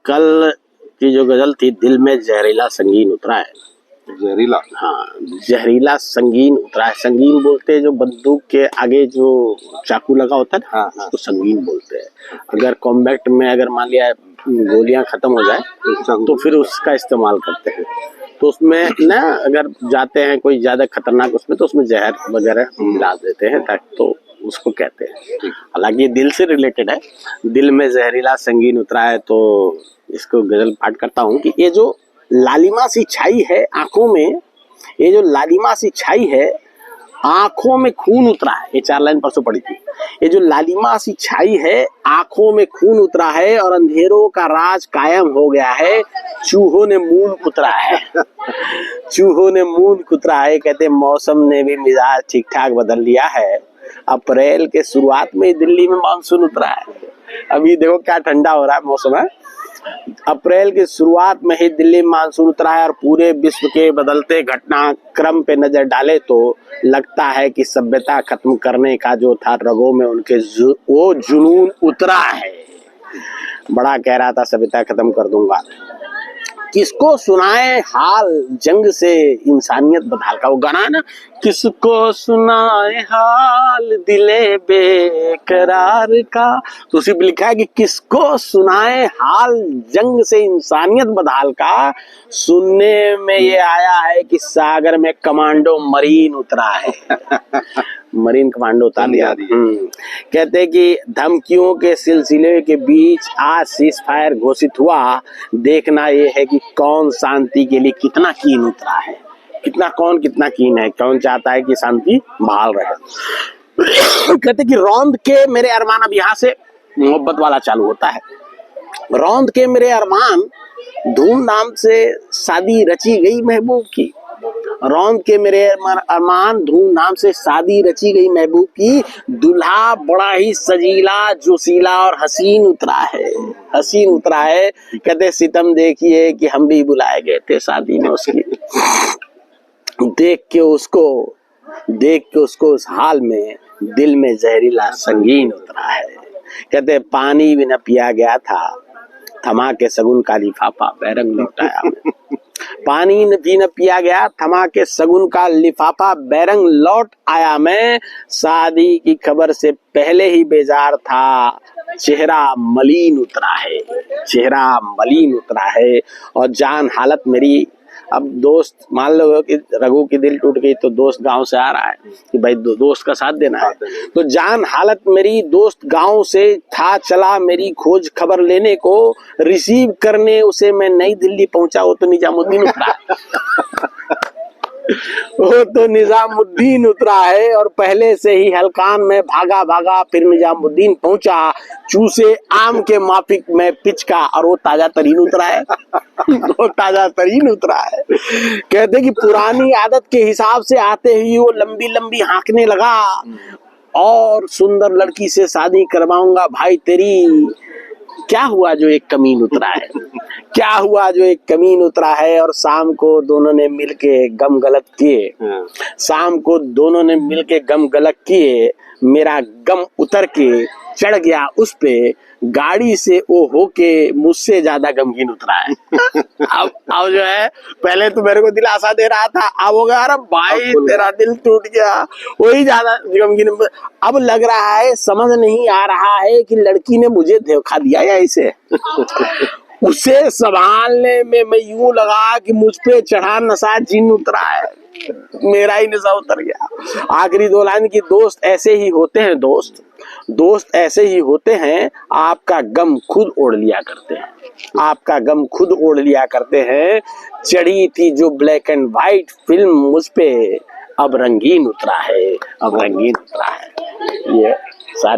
कल की जो गजल थी, दिल में जहरीला संगीन उतरा है। जहरीला, हाँ, जहरीला संगीन उतरा है। संगीन बोलते हैं जो बंदूक के आगे जो चाकू लगा होता है ना, हाँ, उसको संगीन बोलते हैं। अगर कॉम्बैक्ट में अगर मान लिया गोलियां खत्म हो जाए तो फिर उसका इस्तेमाल करते हैं। तो उसमें ना अगर जाते हैं कोई ज्यादा खतरनाक उसमें, तो उसमें जहर वगैरह मिला देते हैं, ताकि तो उसको कहते हैं। हालांकि ये दिल से रिलेटेड है। दिल में जहरीला संगीन उतरा है, तो इसको गजल पाठ करता हूँ कि ये जो लालिमा सी छाई है आंखों में, ये जो लालिमा सी छाई है आंखों में खून उतरा है। ये 4 लाइन परसों पढ़ी थी। ये जो लालिमा सी छाई है आंखों में खून उतरा है, और अंधेरों का राज कायम हो गया है, चूहों ने मून कुतरा है। चूहों ने मून कुतरा है। कहते मौसम ने भी मिजाज ठीक ठाक बदल लिया है। अप्रैल के शुरुआत में दिल्ली में मानसून उतरा है। अभी देखो क्या ठंडा हो रहा है मौसम है। अप्रैल की शुरुआत में ही दिल्ली में मानसून उतरा है, और पूरे विश्व के बदलते घटनाक्रम पे नजर डाले तो लगता है कि सभ्यता खत्म करने का जो था रगों में उनके वो जुनून उतरा है। बड़ा कह रहा था सभ्यता खत्म कर दूंगा। किसको सुनाए हाल जंग से इंसानियत बदहाल का, वो गाना है ना, किसको सुनाए हाल दिले बेकरार का। तो उसी पे लिखा है कि किसको सुनाए हाल जंग से इंसानियत बदहाल का। सुनने में ये आया है कि सागर में कमांडो मरीन उतरा है। मरीन कमांडो उतार लिया। कहते हैं कि धमकियों के सिलसिले के बीच आज सीज फायर घोषित हुआ। देखना ये है कि कौन शांति के लिए कितना कीन उतरा है। कितना कीन है, कौन चाहता है कि शांति बहाल रहे। कहते कि रौंद के मेरे अरमान, अब यहाँ से मोहब्बत वाला चालू होता है। रौंद के मेरे अरमान धूमधाम से शादी रची गई महबूब की। रौंद के मेरे अरमान धूमधाम से शादी रची गई महबूब की। दूल्हा बड़ा ही सजीला जोशीला और हसीन उतरा है। हसीन उतरा है। कहते सितम देखिए कि हम भी बुलाए गए थे शादी में उसकी। देख के उसको उस हाल में दिल में जहरीला संगीन उतरा है। कहते पानी भी न पिया गया था, थमा के सगुन का लिफाफा बैरंग लौटाया। पानी भी न पिया गया, थमा के सगुन का लिफाफा बैरंग लौट आया मैं। शादी की खबर से पहले ही बेजार था, चेहरा मलिन उतरा है। चेहरा मलिन उतरा है और जान हालत मेरी। अब दोस्त मान लो कि रघु की दिल टूट गई, तो दोस्त गांव से आ रहा है कि भाई दोस्त का साथ देना है। तो जान हालत मेरी, दोस्त गांव से था चला मेरी खोज खबर लेने को। रिसीव करने उसे मैं नई दिल्ली पहुंचा, वो तो निजामुद्दीन उतरा। वो तो निजामुद्दीन उतरा है, और पहले से ही हलकान में भागा फिर निजामुद्दीन पहुंचा। चूसे आम के माफिक में पिचका, और वो ताजा तरीन उतरा है। वो ताजा तरीन उतरा है। कहते कि पुरानी आदत के हिसाब से आते ही वो लंबी लंबी हाँकने लगा, और सुंदर लड़की से शादी करवाऊंगा भाई तेरी। क्या हुआ जो एक कमीन उतरा है। क्या हुआ जो एक कमीन उतरा है। और शाम को दोनों ने मिलके गम गलत किए। शाम को दोनों ने मिलके गम गलत किए। मेरा गम उतर के चढ़ गया उस पे, गाड़ी से वो होके मुझसे ज्यादा गमगीन उतरा है। अब जो है, पहले तो मेरे को दिलासा दे रहा था, अब हो गया अरे भाई तेरा दिल टूट गया, वही ज्यादा गमगीन। अब लग रहा है, समझ नहीं आ रहा है कि लड़की ने मुझे धोखा दिया या इसे। उसे संभालने में मैं यूं लगा कि मुझ पे चढ़ा नशा जिन उतरा है। मेरा ही नशा उतर गया। आखिरी 2 लाइन की, दोस्त ऐसे ही होते हैं, दोस्त ऐसे ही होते हैं, आपका गम खुद ओढ़ लिया करते हैं। आपका गम खुद ओढ़ लिया करते हैं। चढ़ी थी जो ब्लैक एंड व्हाइट फिल्म मुझ पे, अब रंगीन उतरा है। अब रंगीन उतरा है। ये